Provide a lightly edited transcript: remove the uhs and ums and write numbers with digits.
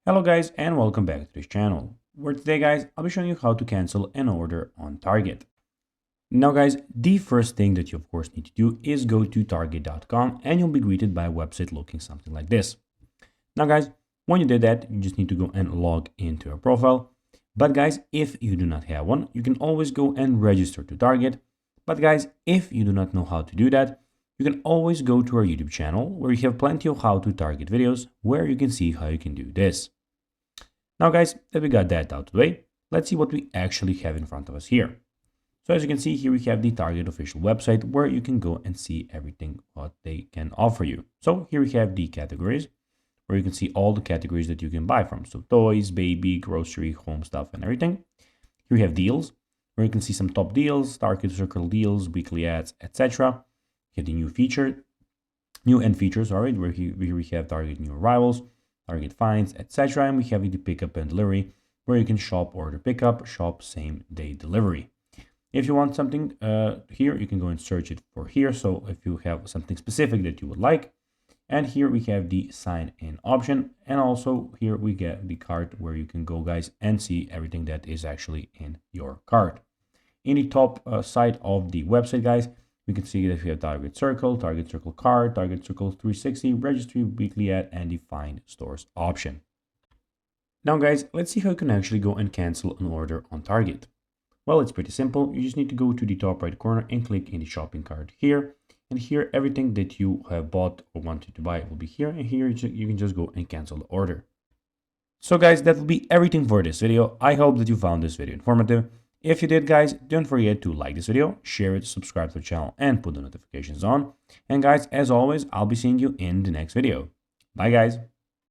Hello guys and welcome back to this channel, where today guys I'll be showing you how to cancel an order on Target. Now guys, the first thing that you of course need to do is go to target.com and you'll be greeted by a website looking something like this. Now guys, when you did that, you just need to go and log into your profile. But guys, if you do not have one, you can always go and register to Target. But guys, if you do not know how to do that, you can always go to our YouTube channel where you have plenty of how to target videos where you can see how you can do this. Now guys, that we got that out of the way, let's see what we actually have in front of us here. So as you can see here, we have the Target official website where you can go and see everything what they can offer you. So here we have the categories where you can see all the categories that you can buy from. So toys, baby, grocery, home stuff and everything. Here we have deals where you can see some top deals, Target Circle deals, weekly ads, etc. Here the new end features, all right, where here we have Target new arrivals, Target finds, etc. And we have the pickup and delivery where you can shop order pickup, shop same day delivery. If you want something here, you can go and search it for here. So if you have something specific that you would like, and here we have the sign in option. And also here we get the cart where you can go guys and see everything that is actually in your cart. In the top side of the website guys, we can see that we have Target Circle cart, Target Circle 360, registry, weekly ad, and the find stores option. Now guys, let's see how you can actually go and cancel an order on Target. Well, it's pretty simple. You just need to go to the top right corner and click in the shopping cart here. And here, everything that you have bought or wanted to buy will be here. And here you can just go and cancel the order. So guys, that will be everything for this video. I hope that you found this video informative. If you did guys, don't forget to like this video, share it, subscribe to the channel and put the notifications on. And guys, as always, I'll be seeing you in the next video. Bye guys.